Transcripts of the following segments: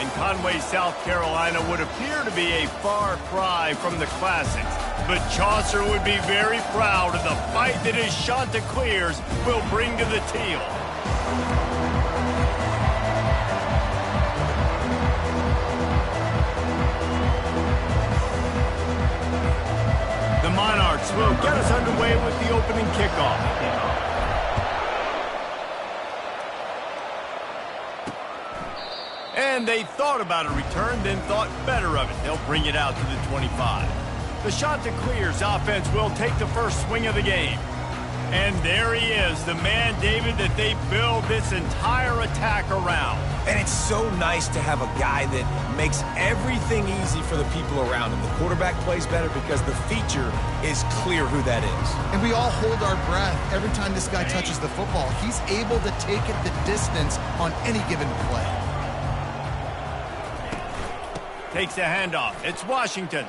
in Conway, South Carolina would appear to be a far cry from the classics. But Chaucer would be very proud of the fight that his Chanticleers will bring to the teal. The Monarchs will get us underway with the opening kickoff. And they thought about a return, then thought better of it. They'll bring it out to the 25. The Chanticleers offense will take the first swing of the game. And there he is, the man, David, that they build this entire attack around. And it's so nice to have a guy that makes everything easy for the people around him. The quarterback plays better because the feature is clear who that is. And we all hold our breath every time this guy touches the football. He's able to take it the distance on any given play. Takes the handoff. It's Washington.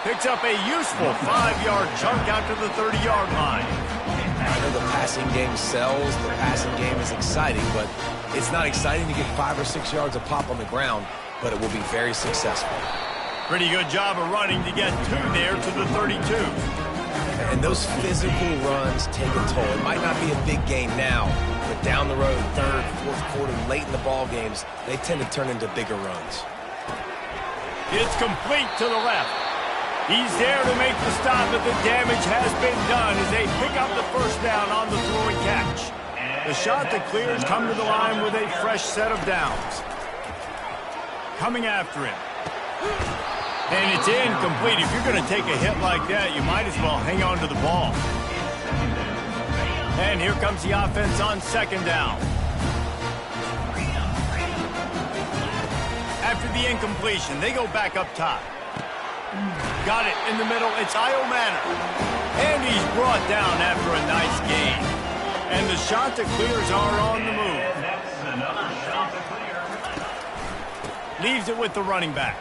Picks up a useful 5-yard chunk out to the 30-yard line. I know the passing game sells, the passing game is exciting, but it's not exciting to get 5 or 6 yards of pop on the ground, but it will be very successful. Pretty good job of running to get 2 there to the 32. And those physical runs take a toll. It might not be a big game now, but down the road, third, fourth quarter, late in the ball games, they tend to turn into bigger runs. It's complete to the left. He's there to make the stop, but the damage has been done as they pick up the first down on the throw and catch. The Chanticleers come to the line with a fresh set of downs. Coming after him. And it's incomplete. If you're going to take a hit like that, you might as well hang on to the ball. And here comes the offense on second down. After the incompletion, they go back up top. Got it in the middle. It's Io Manor. And he's brought down after a nice gain. And the Chanticleers are on the move. Leaves it with the running back.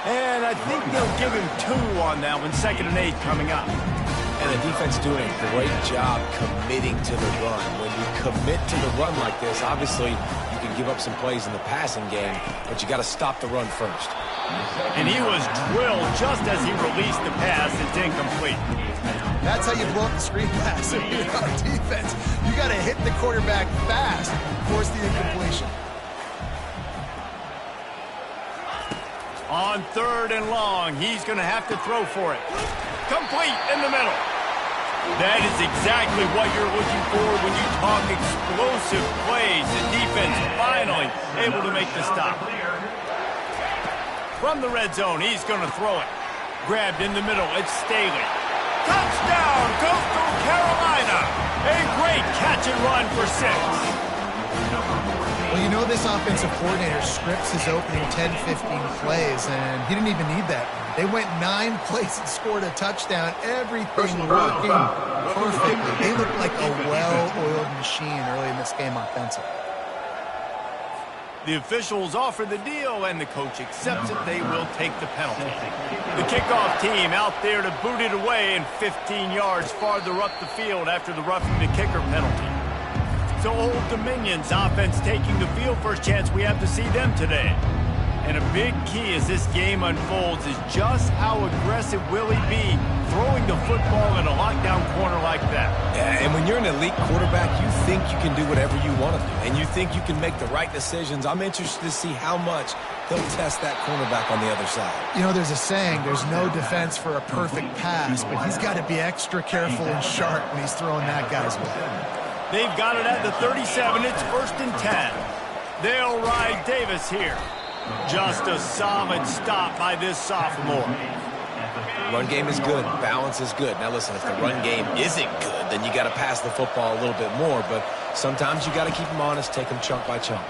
And I think they'll give him 2 on that one. 2nd and 8 coming up. And the defense doing a great job committing to the run. When you commit to the run like this, obviously you can give up some plays in the passing game, but you got to stop the run first. And he was drilled just as he released the pass. It's incomplete. That's how you blow up the screen pass. If you're on defense, you got to hit the quarterback fast, force the incompletion. On 3rd and long, he's going to have to throw for it. Complete in the middle. That is exactly what you're looking for when you talk explosive plays. The defense finally able to make the stop. From the red zone, he's going to throw it. Grabbed in the middle, it's Staley. Touchdown, Costal, Carolina. A great catch and run for 6. Well, you know this offensive coordinator scripts his opening 10, 15 plays, and he didn't even need that. They went 9 plays and scored a touchdown. Everything working perfectly. They looked like a well-oiled machine early in this game offensively. The officials offer the deal, and the coach accepts it. They will take the penalty. The kickoff team out there to boot it away and 15 yards farther up the field after the roughing the kicker penalty. So Old Dominion's offense taking the field. First chance we have to see them today. And a big key as this game unfolds is just how aggressive will he be throwing the football in a lockdown corner like that. Yeah, and when you're an elite quarterback, you think you can do whatever you want to do, and you think you can make the right decisions. I'm interested to see how much he'll test that cornerback on the other side. You know, there's a saying, there's no defense for a perfect pass, but he's got to be extra careful and sharp when he's throwing that guy's way. They've got it at the 37. It's 1st and 10. They'll ride Davis here. Just a solid stop by this sophomore. Run game is good. Balance is good. Now listen, if the run game isn't good, then you got to pass the football a little bit more. But sometimes you got to keep them honest, take them chunk by chunk.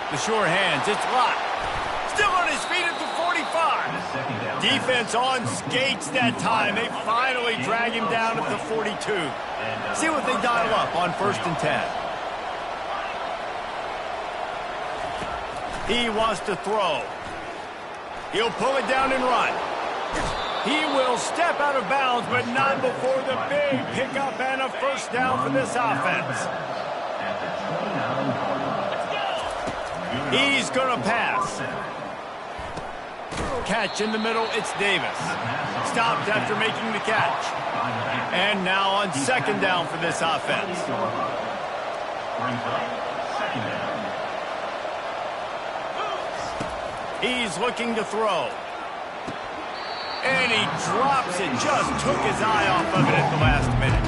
The sure hands. It's Lott. Still on his feet at the 45. Defense on skates that time. They finally drag him down at the 42. See what they dial up on 1st and 10. He wants to throw. He'll pull it down and run. He will step out of bounds, but not before the big pickup and a first down for this offense. He's going to pass. Catch in the middle, it's Davis. Stopped after making the catch. And now on second down for this offense. He's looking to throw. And he drops it. Just took his eye off of it at the last minute.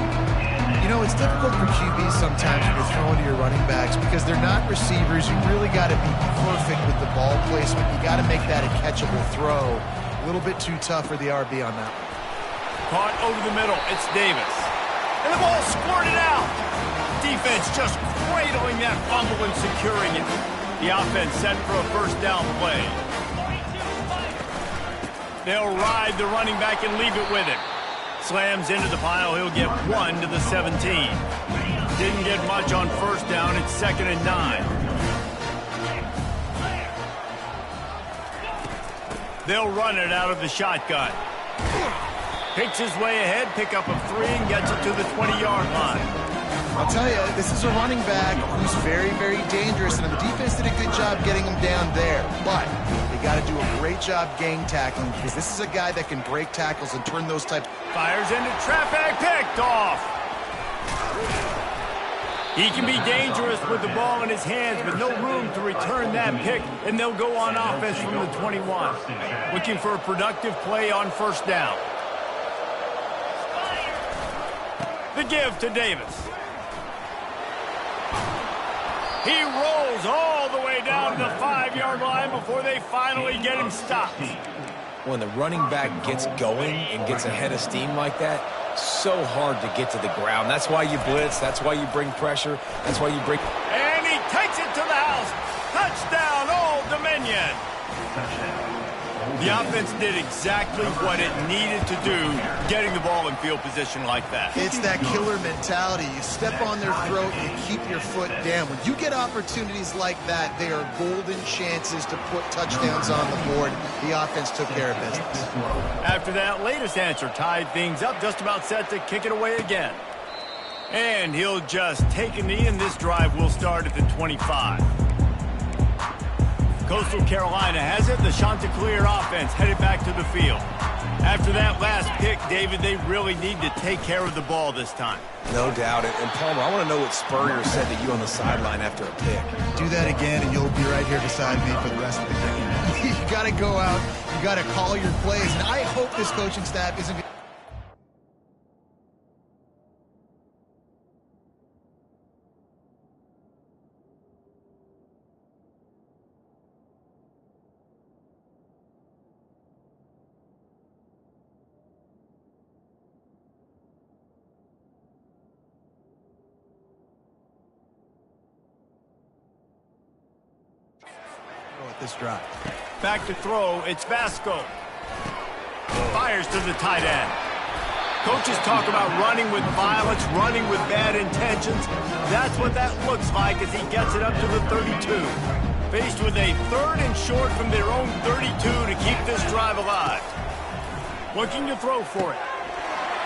You know, it's difficult for QBs sometimes when you're throwing to your running backs because they're not receivers. You really got to be perfect with the ball placement. You got to make that a catchable throw. A little bit too tough for the RB on that one. Caught over the middle. It's Davis. And the ball squirted out. Defense just cradling that fumble and securing it. The offense set for a first down play. They'll ride the running back and leave it with him. Slams into the pile. He'll get 1 to the 17. Didn't get much on first down. It's 2nd and 9. They'll run it out of the shotgun. Picks his way ahead, pick up of 3, and gets it to the 20-yard line. I'll tell you, this is a running back who's very, very dangerous, and the defense did a good job getting him down there. But they got to do a great job gang tackling because this is a guy that can break tackles and turn those type. Fires into traffic, picked off. He can be dangerous with the ball in his hands, but no room to return that pick, and they'll go on offense from the 21. Looking for a productive play on first down. The give to Davis. He rolls all the way down to the 5-yard line before they finally get him stopped. When the running back gets going and gets ahead of steam like that, so hard to get to the ground. That's why you blitz. That's why you bring pressure. That's why you bring... And he takes it to the house. Touchdown, Old Dominion. The offense did exactly what it needed to do, getting the ball in field position like that. It's that killer mentality. You step on their throat, you keep your foot down. When you get opportunities like that, they are golden chances to put touchdowns on the board. The offense took care of business. After that latest answer tied things up, just about set to kick it away again. And he'll just take a knee, and this drive will start at the 25. Coastal Carolina has it. The Chanticleer offense headed back to the field. After that last pick, David, they really need to take care of the ball this time. No doubt. And Palmer, I want to know what Spurrier said to you on the sideline after a pick. Do that again, and you'll be right here beside me for the rest of the game. You got to go out. You got to call your plays. And I hope this coaching staff isn't... this drive. Back to throw, it's Vasco. Fires to the tight end. Coaches talk about running with violence, running with bad intentions. That's what that looks like as he gets it up to the 32. Faced with a 3rd and short from their own 32 to keep this drive alive. Looking to throw for it.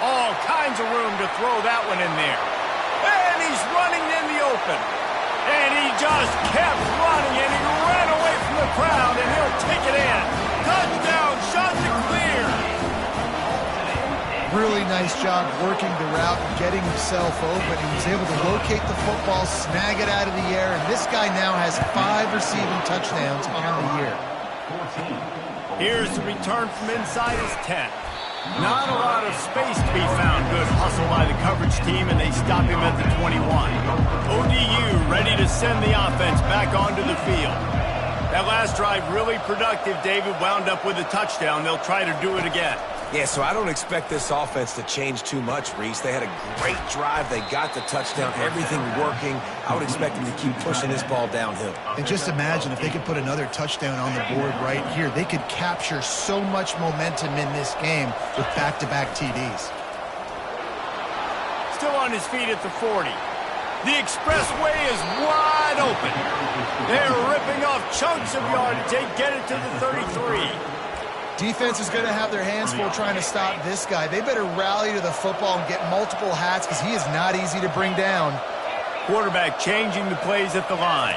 All kinds of room to throw that one in there. And he's running in the open. And he just kept running, and he ran away from the crowd, and he'll take it in. Touchdown, Chanticleer. Really nice job working the route and getting himself open. He was able to locate the football, snag it out of the air, and this guy now has 5 receiving touchdowns on the year. Here's the return from inside his 10. Not a lot of space to be found. Good hustle by the coverage team, and they stop him at the 21. ODU ready to send the offense back onto the field. That last drive really productive. David wound up with a touchdown. They'll try to do it again. Yeah, so I don't expect this offense to change too much, Reese. They had a great drive. They got the touchdown, everything working. I would expect them to keep pushing this ball downhill. And just imagine if they could put another touchdown on the board right here. They could capture so much momentum in this game with back-to-back TDs. Still on his feet at the 40. The expressway is wide open. They're ripping off chunks of yardage. They get it to the 33. Defense is going to have their hands full trying to stop this guy. They better rally to the football and get multiple hats because he is not easy to bring down. Quarterback changing the plays at the line.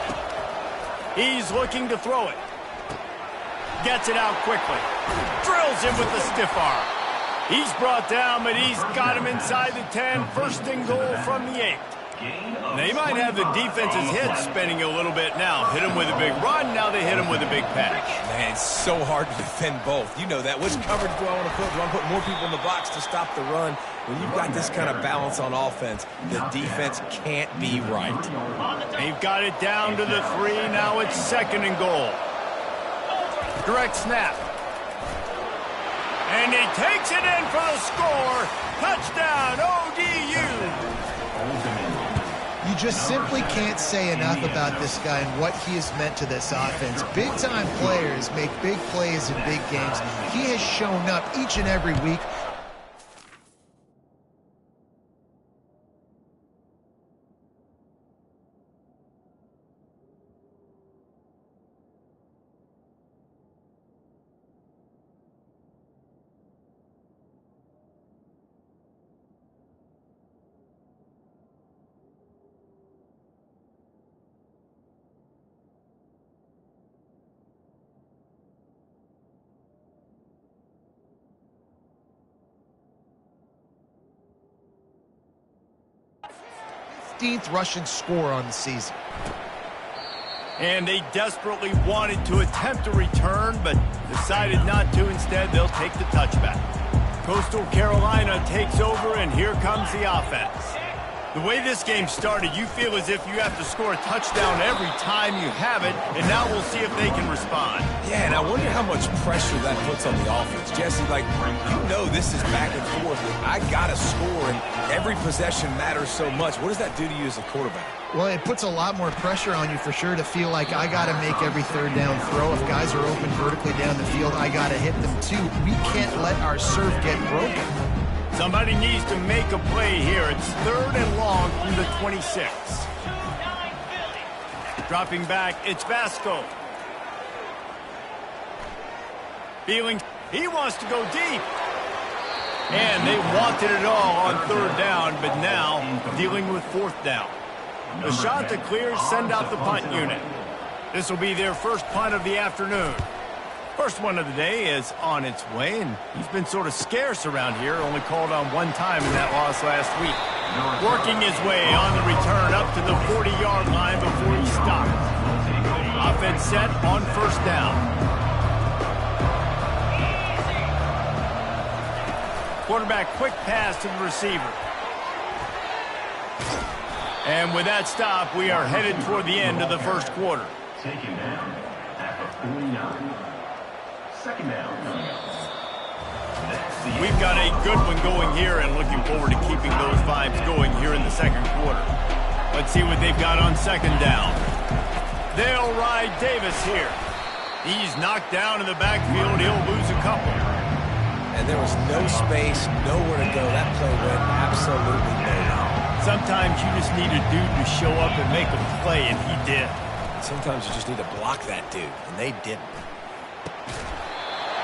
He's looking to throw it. Gets it out quickly. Drills him with the stiff arm. He's brought down, but he's got him inside the 10. First and goal from the 8. They might have the defense's head spinning a little bit now. Hit him with a big run, now they hit him with a big pass. Man, it's so hard to defend both. You know that. Which coverage do I want to put? Do I want to put more people in the box to stop the run? When you've got this kind of balance on offense, the defense can't be right. They've got it down to the 3. Now it's second and goal. Direct snap. And he takes it in for the score. Touchdown, ODU. You just simply can't say enough about this guy and what he has meant to this offense. Big-time players make big plays in big games. He has shown up each and every week. Rushing score on the season. And they desperately wanted to attempt a return, but decided not to. Instead, they'll take the touchback. Coastal Carolina takes over, and here comes the offense. The way this game started, you feel as if you have to score a touchdown every time you have it, and now we'll see if they can respond. Yeah, and I wonder how much pressure that puts on the offense. Jesse, like, you know this is back and forth. I got to score, and every possession matters so much. What does that do to you as a quarterback? Well, it puts a lot more pressure on you for sure to feel like I got to make every third down throw. If guys are open vertically down the field, I got to hit them too. We can't let our serve get broken. Somebody needs to make a play here. It's third and long from the 26. Dropping back, it's Vasco. Feeling, he wants to go deep. And they wanted it all on third down, but now dealing with fourth down. The shot that clears, send out the punt unit. This will be their first punt of the afternoon. First one of the day is on its way, and he's been sort of scarce around here, only called on one time in that loss last week. Working his way on the return up to the 40-yard line before he stops. Offense set on first down. Quarterback quick pass to the receiver. And with that stop, we are headed toward the end of the first quarter. Taken down at the 49. Second down. We've got a good one going here and looking forward to keeping those vibes going here in the second quarter. Let's see what they've got on second down. They'll ride Davis here. He's knocked down in the backfield. He'll lose a couple. And there was no space, nowhere to go. That play went absolutely nowhere. Sometimes you just need a dude to show up and make a play, and he did. Sometimes you just need to block that dude, and they didn't.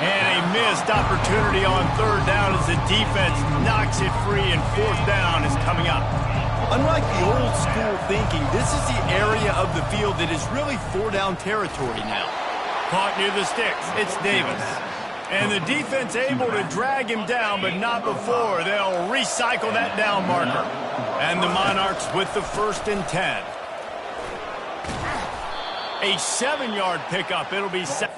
And a missed opportunity on third down as the defense knocks it free, and fourth down is coming up. Unlike the old school thinking, this is the area of the field that is really four-down territory now. Caught near the sticks, it's Davis. And the defense able to drag him down, but not before. They'll recycle that down marker. And the Monarchs with the 1st and 10. A 7-yard pickup. It'll be 7.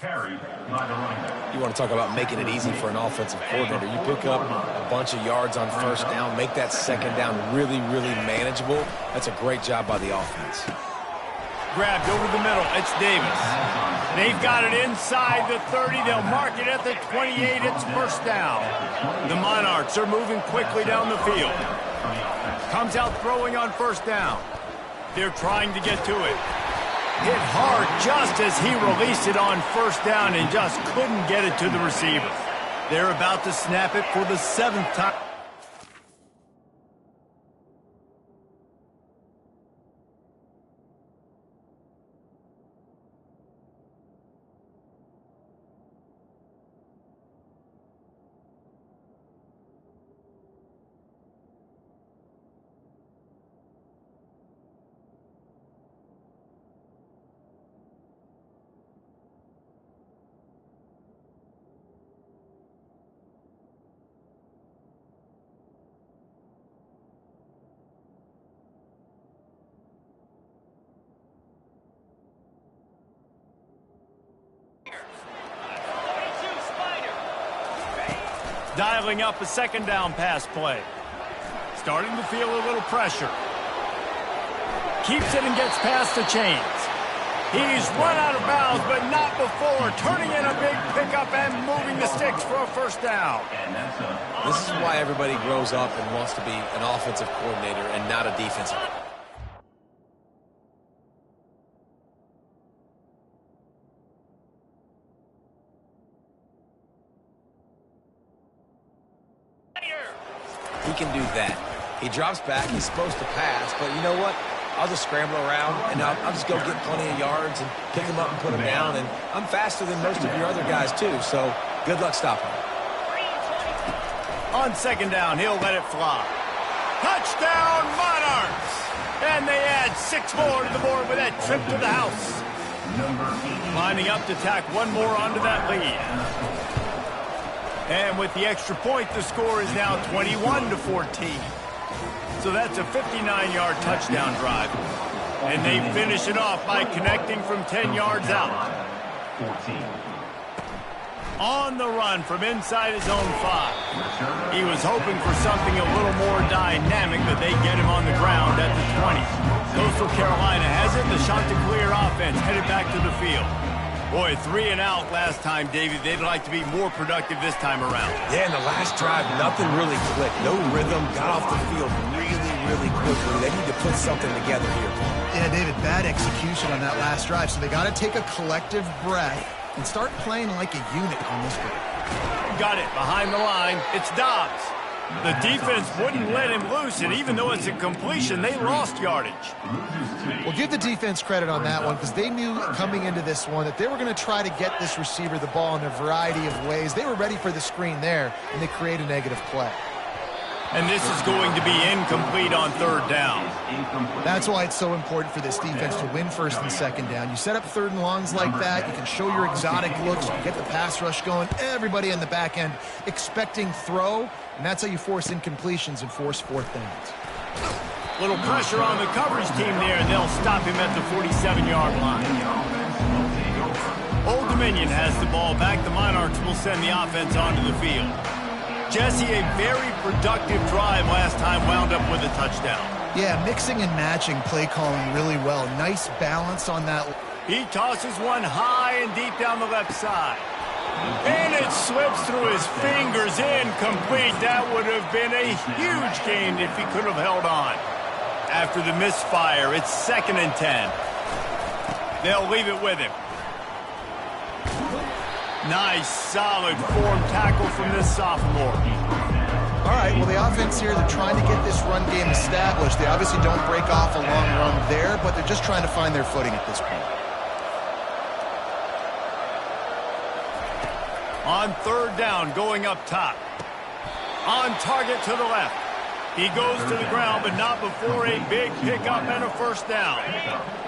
Carried by the running back. You want to talk about making it easy for an offensive coordinator. You pick up a bunch of yards on first down, make that second down really, really manageable. That's a great job by the offense. Grabbed over the middle. It's Davis. They've got it inside the 30. They'll mark it at the 28. It's first down. The Monarchs are moving quickly down the field. Comes out throwing on first down. They're trying to get to it. Hit hard just as he released it on first down and just couldn't get it to the receiver. They're about to snap it for the 7th time. Dialing up a second down pass play. Starting to feel a little pressure. Keeps it and gets past the chains. He's run out of bounds, but not before. Turning in a big pickup and moving the sticks for a first down. This is why everybody grows up and wants to be an offensive coordinator and not a defensive. He can do that. He drops back. He's supposed to pass, but you know what? I'll just scramble around, and I'll just go get plenty of yards and pick them up and put them down. And I'm faster than most of your other guys, too, so good luck stopping him. On second down, he'll let it fly. Touchdown, Monarchs! And they add 6 more to the board with that trip to the house. Lining up to tack one more onto that lead. And with the extra point, the score is now 21-14. So that's a 59-yard touchdown drive. And they finish it off by connecting from 10 yards out. 14. On the run from inside his own 5. He was hoping for something a little more dynamic, but they get him on the ground at the 20. Coastal Carolina has it. The Chanticleer offense headed back to the field. Boy, 3 and out last time, David. They'd like to be more productive this time around. Yeah, in the last drive, nothing really clicked. No rhythm, got off the field really quickly. They need to put something together here. Yeah, David, bad execution on that last drive. So they got to take a collective breath and start playing like a unit on this one. Got it behind the line. It's Dobbs. The defense wouldn't let him loose, and even though it's a completion, they lost yardage. Well, give the defense credit on that one because they knew coming into this one that they were going to try to get this receiver the ball in a variety of ways. They were ready for the screen there, and they create a negative play. And this is going to be incomplete on third down. That's why it's so important for this defense to win first and second down. You set up third and longs like that, you can show your exotic looks, you can get the pass rush going, everybody in the back end expecting throw, and that's how you force incompletions and force fourth downs. Little pressure on the coverage team there, and they'll stop him at the 47-yard line. Old Dominion has the ball back. The Monarchs will send the offense onto the field. Jesse, a very productive drive last time, wound up with a touchdown. Yeah, mixing and matching play calling really well. Nice balance on that. He tosses one high and deep down the left side. And it slips through his fingers, incomplete. That would have been a huge gain if he could have held on. After the misfire, it's 2nd and 10. They'll leave it with him. Nice, solid form tackle from this sophomore. All right, well, the offense here, they're trying to get this run game established. They obviously don't break off a long run there, but they're just trying to find their footing at this point. On third down, going up top. On target to the left. He goes to the ground, but not before a big pickup and a first down.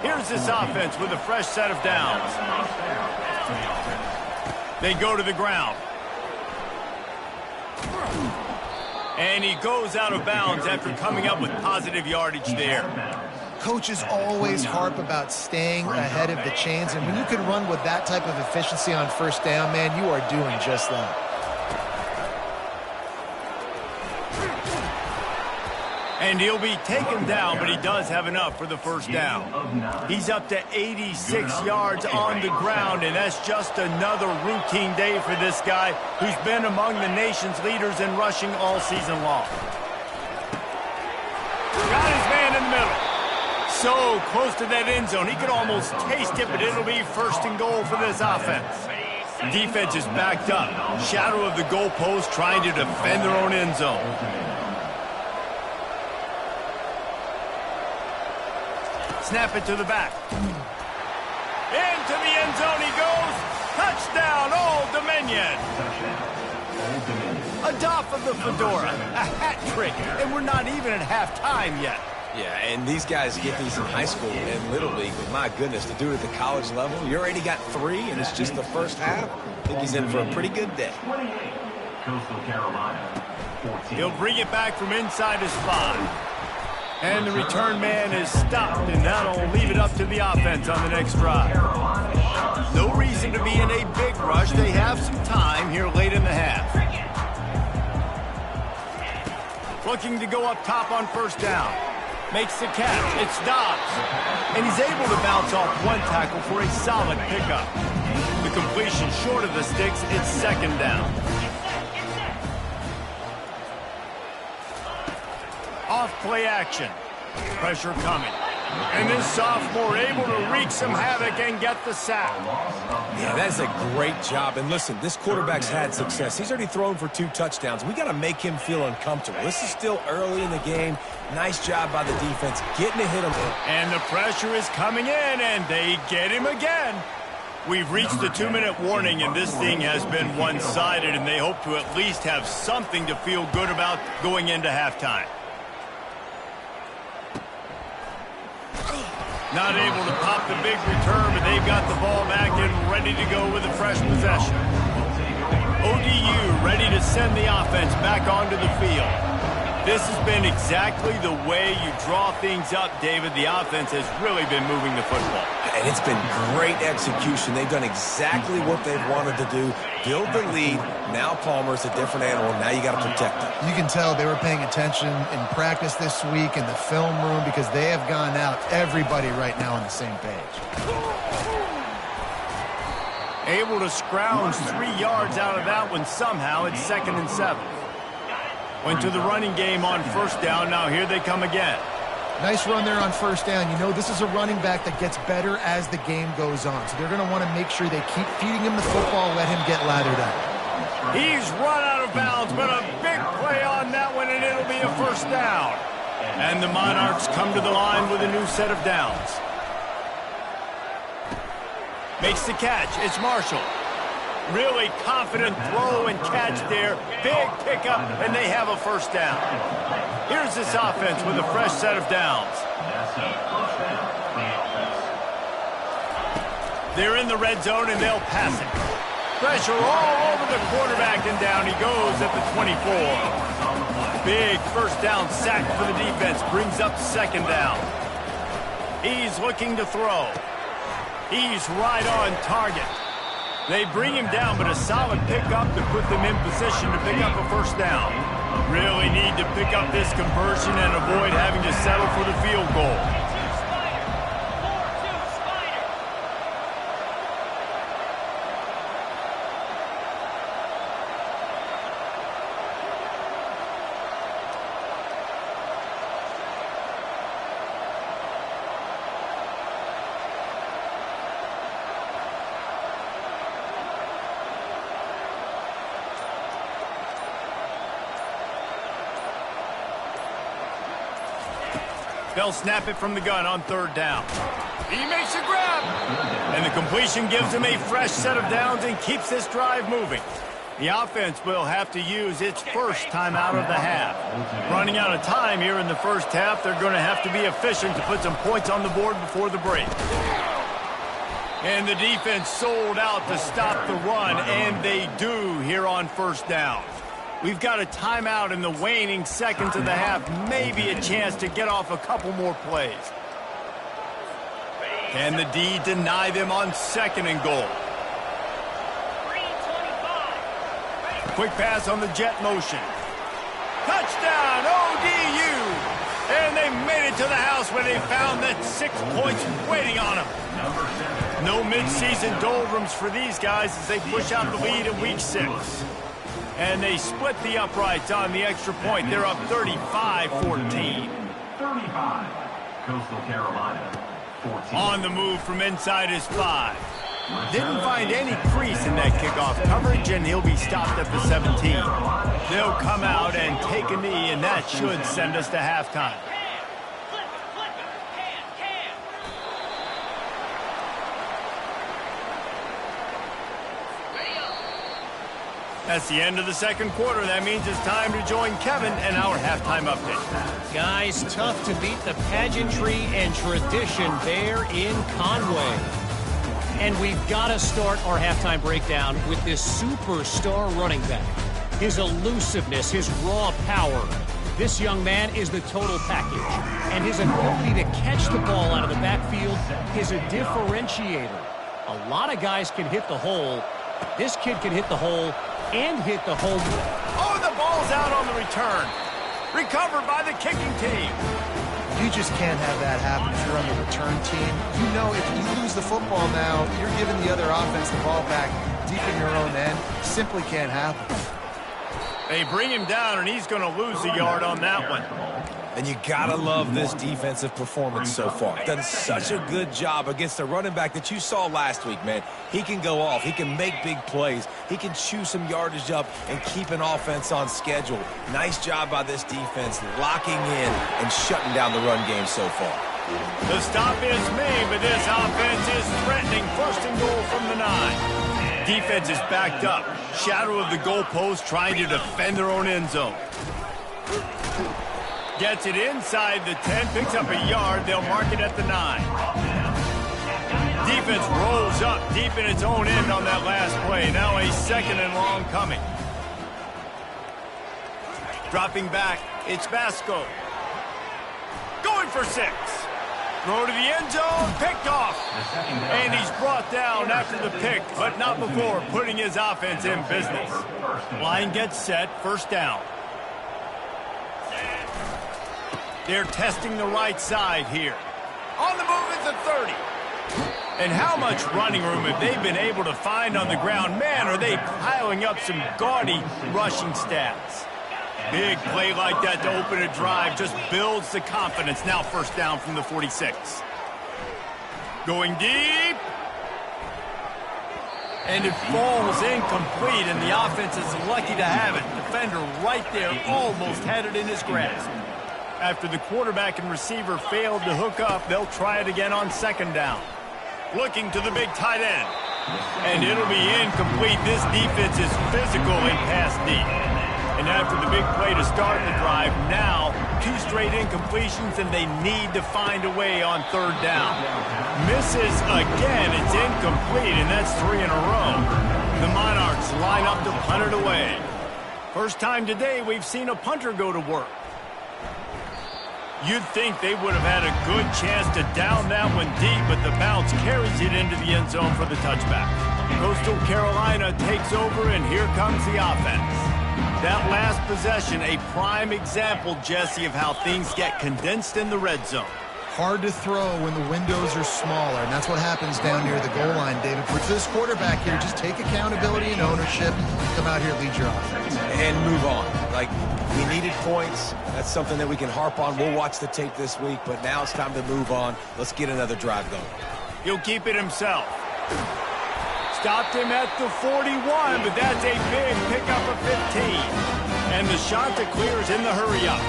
Here's this offense with a fresh set of downs. They go to the ground. And he goes out of bounds after coming up with positive yardage there. coaches always harp about staying ahead of the chains, and when you can run with that type of efficiency on first down, man, you are doing just that. And he'll be taken down, but he does have enough for the first down. He's up to 86 yards on the ground, and that's just another routine day for this guy who's been among the nation's leaders in rushing all season long. Got his man in the middle. So close to that end zone. He could almost taste it, but it'll be first and goal for this offense. Defense is backed up. Shadow of the goalpost trying to defend their own end zone. Snap it to the back. Into the end zone he goes. Touchdown, Old Dominion. A doff of the fedora, a hat trick, and we're not even at halftime yet. Yeah, and these guys get these in high school and Little League, but my goodness, to do it at the college level, you already got 3, and it's just the first half. I think he's in for a pretty good day. 28, Coastal Carolina. 14. He'll bring it back from inside his 5. And the return man is stopped, and that'll leave it up to the offense on the next drive. No reason to be in a big rush. They have some time here late in the half. Looking to go up top on first down. Makes the catch. It's Dobbs. And he's able to bounce off one tackle for a solid pickup. The completion short of the sticks. It's second down. Off play action. Pressure coming. And this sophomore able to wreak some havoc and get the sack. Yeah, that's a great job. And listen, this quarterback's had success. He's already thrown for 2 touchdowns. We got to make him feel uncomfortable. This is still early in the game. Nice job by the defense getting to hit him. And the pressure is coming in, and they get him again. We've reached the 2-minute warning, and this thing has been one-sided, and they hope to at least have something to feel good about going into halftime. Not able to pop the big return, but they've got the ball back and ready to go with a fresh possession. ODU ready to send the offense back onto the field. This has been exactly the way you draw things up, David. The offense has really been moving the football. And it's been great execution. They've done exactly what they've wanted to do. Build the lead. Now Palmer's a different animal. Now you got to protect him. You can tell they were paying attention in practice this week in the film room because they have gone out, everybody right now on the same page. Able to scrounge 3 yards out of that one somehow. It's 2nd and 7. Went to the running game on first down. Now here they come again. Nice run there on first down. You know, this is a running back that gets better as the game goes on. So they're going to want to make sure they keep feeding him the football, let him get lathered up. He's run out of bounds, but a big play on that one, and it'll be a first down. And the Monarchs come to the line with a new set of downs. Makes the catch. It's Marshall. Really confident throw and catch there. Big pickup, and they have a first down. Here's this offense with a fresh set of downs. They're in the red zone, and they'll pass it. Pressure all over the quarterback, and down he goes at the 24. Big first down sack for the defense. Brings up second down. He's looking to throw. He's right on target. They bring him down, but a solid pickup to put them in position to pick up a first down. Really need to pick up this conversion and avoid having to settle for the field goal. They'll snap it from the gun on third down. He makes a grab. And the completion gives him a fresh set of downs and keeps this drive moving. The offense will have to use its first timeout of the half. Running out of time here in the first half, they're going to have to be efficient to put some points on the board before the break. And the defense sold out to stop the run, and they do here on first down. We've got a timeout in the waning seconds of the half, maybe a chance to get off a couple more plays. Can the D deny them on 2nd and goal? Quick pass on the jet motion. Touchdown, ODU! And they made it to the house where they found that 6 points waiting on them. No midseason doldrums for these guys as they push out the lead in week 6. And they split the uprights on the extra point. They're up 35-14. 35. Coastal Carolina. 14. On the move from inside his 5. Didn't find any crease in that kickoff coverage, and he'll be stopped at the 17. They'll come out and take a knee, and that should send us to halftime. That's the end of the 2nd quarter. That means it's time to join Kevin and our halftime update. Guys, tough to beat the pageantry and tradition there in Conway. And we've got to start our halftime breakdown with this superstar running back. His elusiveness, his raw power. This young man is the total package. And his ability to catch the ball out of the backfield is a differentiator. A lot of guys can hit the hole. This kid can hit the hole and hit the hole. Oh, the ball's out on the return. Recovered by the kicking team. You just can't have that happen if you're on the return team. You know if you lose the football now, you're giving the other offense the ball back deep in your own end. Simply can't happen. They bring him down, and he's going to lose a yard on that one. And you gotta love this defensive performance so far. Done such a good job against the running back that you saw last week, man. He can go off. He can make big plays. He can chew some yardage up and keep an offense on schedule. Nice job by this defense locking in and shutting down the run game so far. The stop is made, but this offense is threatening 1st and goal from the 9. Defense is backed up. Shadow of the goalpost trying to defend their own end zone. Gets it inside the 10, picks up a yard. They'll mark it at the 9. Defense rolls up deep in its own end on that last play. Now a 2nd and long coming. Dropping back, it's Vasco. Going for 6. Throw to the end zone, picked off. And he's brought down after the pick, but not before putting his offense in business. Line gets set, 1st down. They're testing the right side here. On the move is the 30. And how much running room have they been able to find on the ground? Man, are they piling up some gaudy rushing stats. Big play like that to open a drive just builds the confidence. Now 1st down from the 46. Going deep. And it falls incomplete, and the offense is lucky to have it. Defender right there almost had it in his grasp. After the quarterback and receiver failed to hook up, they'll try it again on 2nd down. Looking to the big tight end. And it'll be incomplete. This defense is physical in pass deep. And after the big play to start the drive, now 2 straight incompletions, and they need to find a way on 3rd down. Misses again. It's incomplete, and that's 3 in a row. The Monarchs line up to punt it away. First time today we've seen a punter go to work. You'd think they would have had a good chance to down that one deep, but the bounce carries it into the end zone for the touchback. Coastal Carolina takes over, and here comes the offense. That last possession, a prime example, Jesse, of how things get condensed in the red zone. Hard to throw when the windows are smaller, and that's what happens down near the goal line, David. For this quarterback here, just take accountability and ownership. Come out here, lead your offense. And move on. Like, we needed points. That's something that we can harp on. We'll watch the tape this week, but now it's time to move on. Let's get another drive going. He'll keep it himself. Stopped him at the 41, but that's a big pickup of 15. And the shot that clears in the hurry up.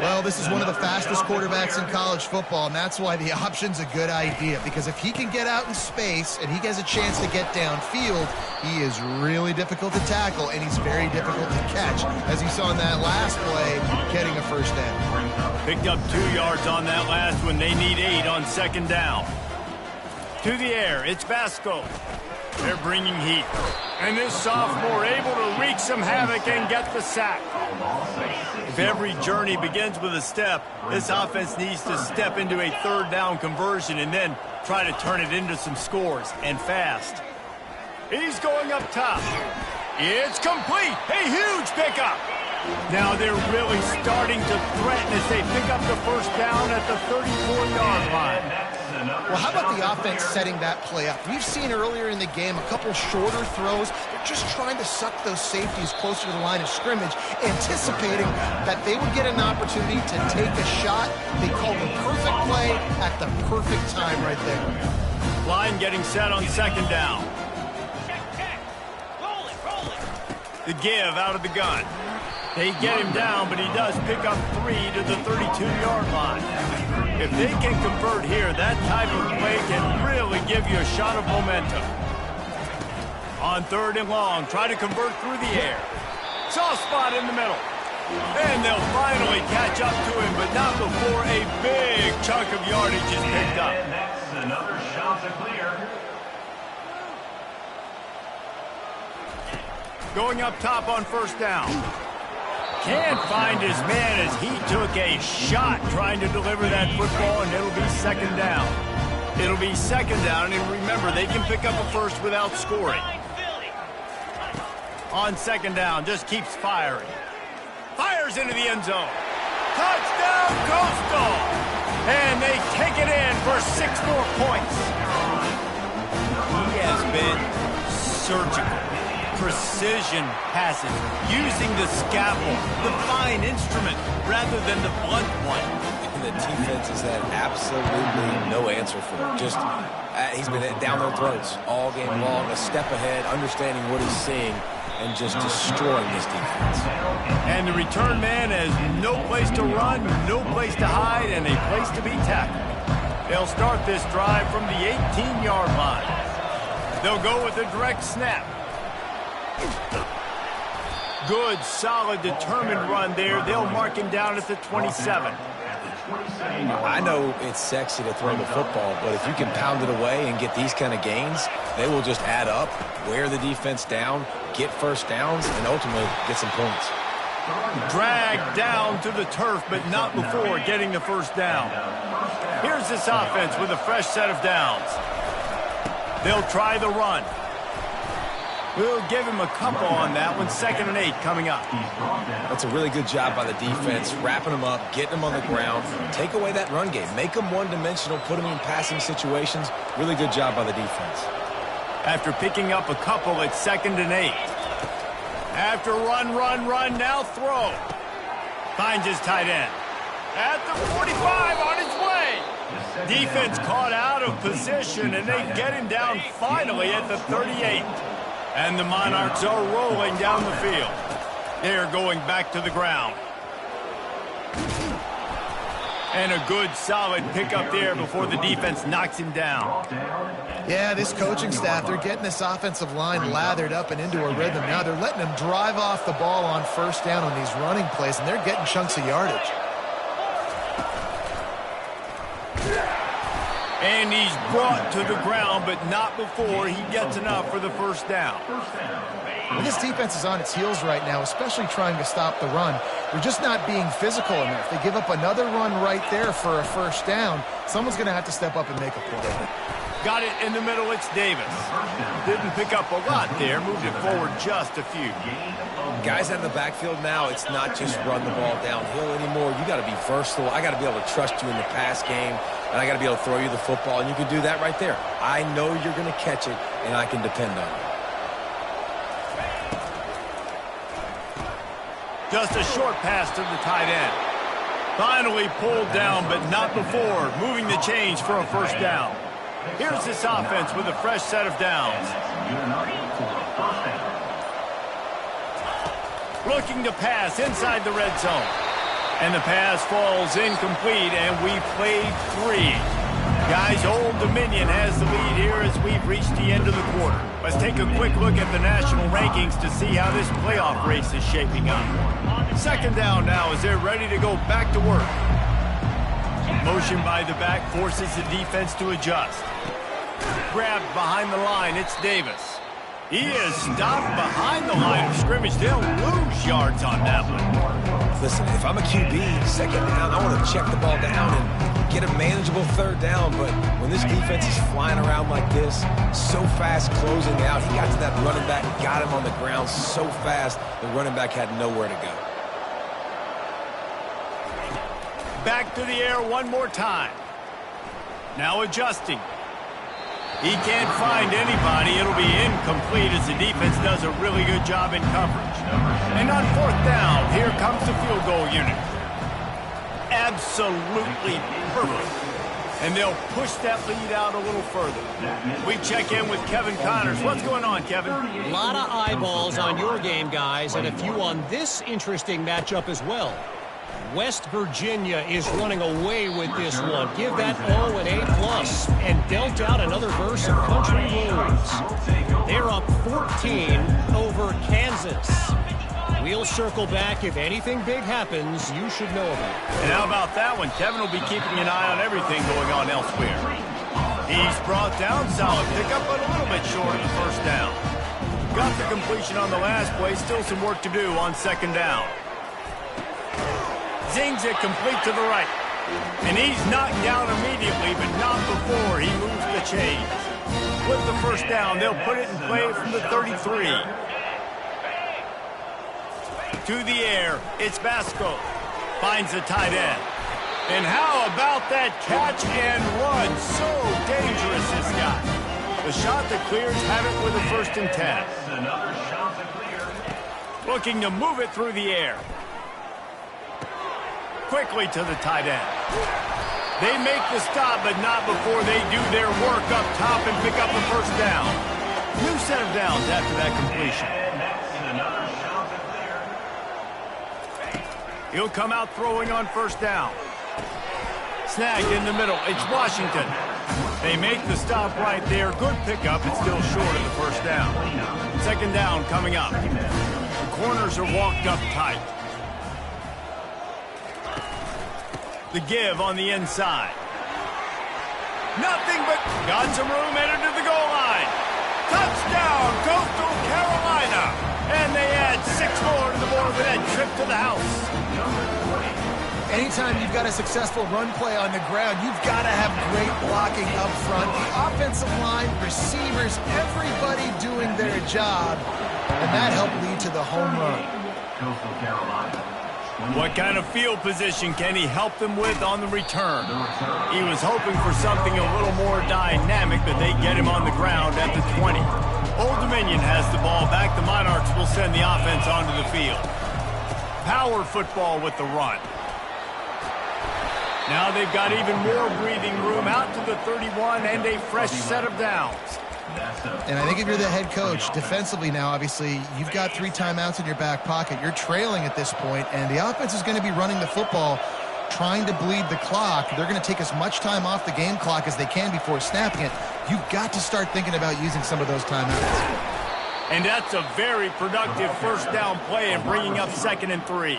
Well, this is one of the fastest quarterbacks in college football, and that's why the option's a good idea. Because if he can get out in space and he has a chance to get downfield, he is really difficult to tackle, and he's very difficult to catch. As you saw in that last play, getting a 1st down. Picked up 2 yards on that last one. They need 8 on 2nd down. To the air, it's Vasco. They're bringing heat. And this sophomore able to wreak some havoc and get the sack. If every journey begins with a step, this offense needs to step into a third down conversion and then try to turn it into some scores, and fast. He's going up top. It's complete. A huge pickup. Now they're really starting to threaten as they pick up the first down at the 34-yard line. Well, how about the offense setting that play up? We've seen earlier in the game a couple shorter throws. They're just trying to suck those safeties closer to the line of scrimmage, anticipating that they would get an opportunity to take a shot. They called the perfect play at the perfect time right there. Line getting set on second down. The give out of the gun. They get him down, but he does pick up 3 to the 32-yard line. If they can convert here, that type of play can really give you a shot of momentum. On third and long, try to convert through the air. Soft spot in the middle. And they'll finally catch up to him, but not before a big chunk of yardage is picked up. And that's another shot to clear. Going up top on first down. Can't find his man as he took a shot trying to deliver that football, and it'll be second down. It'll be second down, and remember, they can pick up a first without scoring. On second down, just keeps firing. Fires into the end zone. Touchdown, Costal! And they take it in for 6 more points. He has been surgical. Precision passes, using the scalpel, the fine instrument, rather than the blunt one. And the defense has had absolutely no answer for it. Just, he's been down their throats all game long, a step ahead, understanding what he's seeing, and just destroying this defense. And the return man has no place to run, no place to hide, and a place to be tackled. They'll start this drive from the 18-yard line. They'll go with a direct snap. Good, solid, determined run there. They'll mark him down at the 27. I know it's sexy to throw the football, but if you can pound it away and get these kind of gains, they will just add up, wear the defense down, get first downs, and ultimately get some points. Dragged down to the turf, but not before getting the first down. Here's this offense with a fresh set of downs. They'll try the run. We'll give him a couple on that one. 2nd and 8 coming up. That's a really good job by the defense, wrapping them up, getting them on the ground. Take away that run game. Make them one-dimensional, put them in passing situations. Really good job by the defense. After picking up a couple, it's 2nd and 8. After run, now throw. Finds his tight end. At the 45, on his way. Defense caught out of position, and they get him down finally at the 38. And the Monarchs are rolling down the field. They're going back to the ground. And a good, solid pickup there before the defense knocks him down. Yeah, this coaching staff, they're getting this offensive line lathered up and into a rhythm. Now they're letting them drive off the ball on first down on these running plays, and they're getting chunks of yardage. And he's brought to the ground, but not before he gets enough for the first down. Well, this defense is on its heels right now, especially trying to stop the run. They're just not being physical enough. They give up another run right there for a first down. Someone's going to have to step up and make a play. Got it in the middle, it's Davis. Didn't pick up a lot there, moved it forward just a few. Guys out in the backfield now, it's not just run the ball downhill anymore. You got to be versatile. I got to be able to trust you in the pass game, and I got to be able to throw you the football, and you can do that right there. I know you're going to catch it, and I can depend on it. Just a short pass to the tight end. Finally pulled down, but not before moving the chains for a first down. Here's this offense with a fresh set of downs. Looking to pass inside the red zone. And the pass falls incomplete, and we played 3. Guys, Old Dominion has the lead here as we've reached the end of the quarter. Let's take a quick look at the national rankings to see how this playoff race is shaping up. Second down now as they're ready to go back to work. Motion by the back forces the defense to adjust. grabbed behind the line. It's Davis. He is stopped behind the line of scrimmage. They'll lose yards on that one. Listen, if I'm a QB, second down, I want to check the ball down and get a manageable third down. But when this defense is flying around like this, so fast closing out, he got to that running back, got him on the ground so fast, the running back had nowhere to go. Back to the air one more time. Now adjusting. He can't find anybody. It'll be incomplete as the defense does a really good job in coverage. And on fourth down, here comes the field goal unit. Absolutely perfect. And they'll push that lead out a little further. We check in with Kevin Connors. What's going on, Kevin? A lot of eyeballs on your game, guys, and a few on this interesting matchup as well. West Virginia is running away with this one. Give that O an A+, and dealt out another verse of country roads. They're up 14 over Kansas. We'll circle back. If anything big happens, you should know about it. And how about that one? Kevin will be keeping an eye on everything going on elsewhere. He's brought down, solid pickup, but a little bit short of the first down. Got the completion on the last play. Still some work to do on second down. Zings it complete to the right. And he's knocked down immediately, but not before he moves the chains. With the first down, they'll put it in play from the 33. To the air, it's Vasco. Finds the tight end. And how about that catch and run? So dangerous, this guy. The shot that clears, have it with a 1st and 10. Looking to move it through the air. Quickly to the tight end. They make the stop, but not before they do their work up top and pick up a first down. New set of downs after that completion. He'll come out throwing on first down. Snagged in the middle. It's Washington. They make the stop right there. Good pickup. It's still short of the first down. Second down coming up. The corners are walked up tight. The give on the inside. Nothing but got some room, entered to the goal line. Touchdown, Coastal Carolina. And they add 6 more to the board with that trip to the house. Anytime you've got a successful run play on the ground, you've got to have great blocking up front. The offensive line, receivers, everybody doing their job. And that helped lead to the home run. Coastal Carolina. What kind of field position can he help them with on the return? He was hoping for something a little more dynamic, but they get him on the ground at the 20. Old Dominion has the ball back. The Monarchs will send the offense onto the field. Power football with the run. Now they've got even more breathing room out to the 31 and a fresh set of downs. And I think if you're the head coach, defensively now, obviously, you've got 3 timeouts in your back pocket. You're trailing at this point, and the offense is going to be running the football, trying to bleed the clock. They're going to take as much time off the game clock as they can before snapping it. You've got to start thinking about using some of those timeouts. And that's a very productive first down play and bringing up 2nd and 3.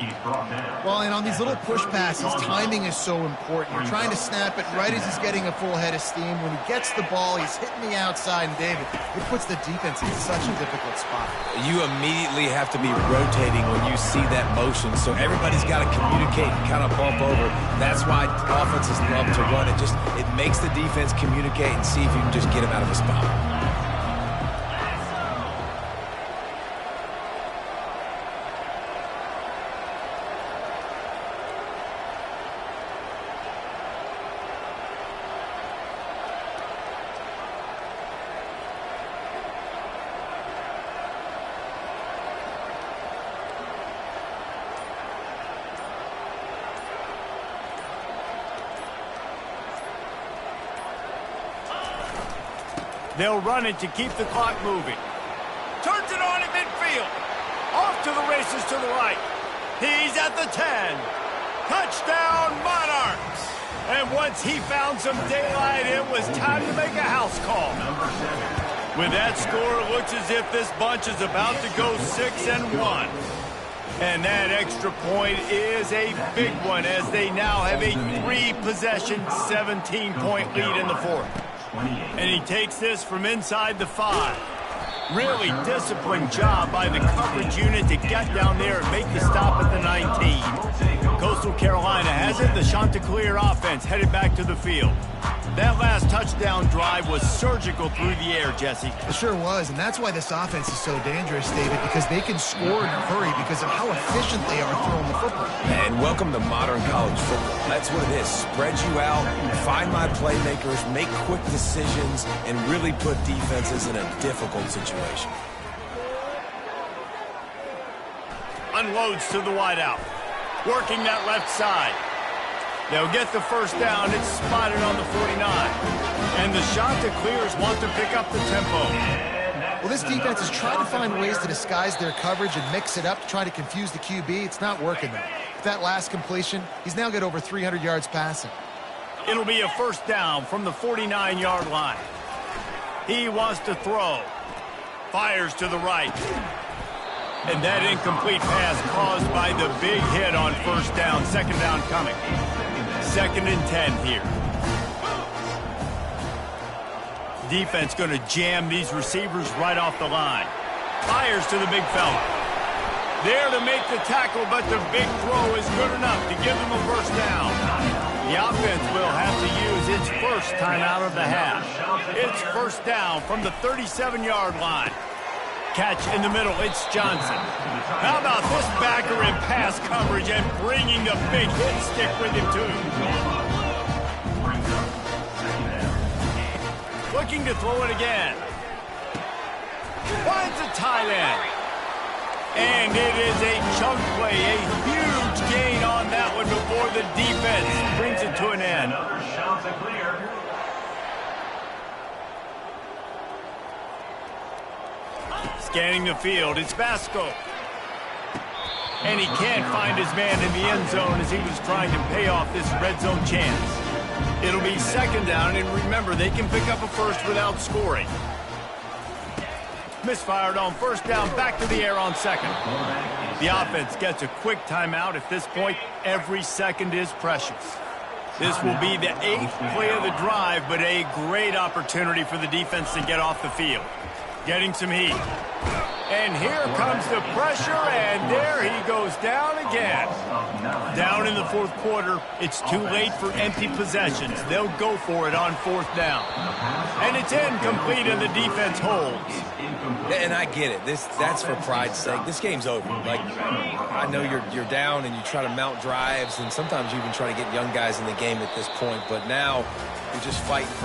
Well, and on these little push passes, timing is so important. You're trying to snap it right as he's getting a full head of steam. When he gets the ball, he's hitting the outside, and David, it puts the defense in such a difficult spot. You immediately have to be rotating when you see that motion, so everybody's got to communicate and kind of bump over. That's why offenses love to run it. It makes the defense communicate and see if you can just get him out of a spot. They'll run it to keep the clock moving. Turns it on at midfield. Off to the races to the right. He's at the 10. Touchdown, Monarchs. And once he found some daylight, it was time to make a house call. With that score, it looks as if this bunch is about to go 6-1. And that extra point is a big one as they now have a 3-possession, 17-point lead in the fourth. And he takes this from inside the 5. Really disciplined job by the coverage unit to get down there and make the stop at the 19. Coastal Carolina has it. The Chanticleer offense headed back to the field. That last touchdown drive was surgical through the air, Jesse. It sure was, and that's why this offense is so dangerous, David, because they can score in a hurry because of how efficient they are throwing the football. And welcome to modern college football. That's what it is. Spread you out, find my playmakers, make quick decisions, and really put defenses in a difficult situation. Unloads to the wideout. Working that left side. They'll get the first down. It's spotted on the 49. And the Chanticleers want to pick up the tempo. Well, this defense is trying to find ways to disguise their coverage and mix it up to try to confuse the QB. It's not working, though. With that last completion, he's now got over 300 yards passing. It'll be a first down from the 49-yard line. He wants to throw. Fires to the right. And that incomplete pass caused by the big hit on first down. Second down coming. 2nd and 10 here. Defense going to jam these receivers right off the line. Fires to the big fella. There to make the tackle, but the big throw is good enough to give them a first down. The offense will have to use its first timeout of the half. It's first down from the 37-yard line. Catch in the middle, it's Johnson. How about this backer in pass coverage and bringing the big hit stick with him, too. Looking to throw it again. Finds a tight end. And it is a chunk play, a huge gain on that one before the defense brings it to an end. Scanning the field, it's Vasco. And he can't find his man in the end zone as he was trying to pay off this red zone chance. It'll be second down, and remember, they can pick up a first without scoring. Misfired on first down, back to the air on second. The offense gets a quick timeout. At this point, every second is precious. This will be the 8th play of the drive, but a great opportunity for the defense to get off the field. Getting some heat. And here comes the pressure, and there he goes down again. Down in the 4th quarter, it's too late for empty possessions. They'll go for it on 4th down. And it's incomplete, and the defense holds. And I get it. That's for pride's sake. This game's over. Like, I know you're down and you try to mount drives, and sometimes you even try to get young guys in the game at this point, but now you're just fighting for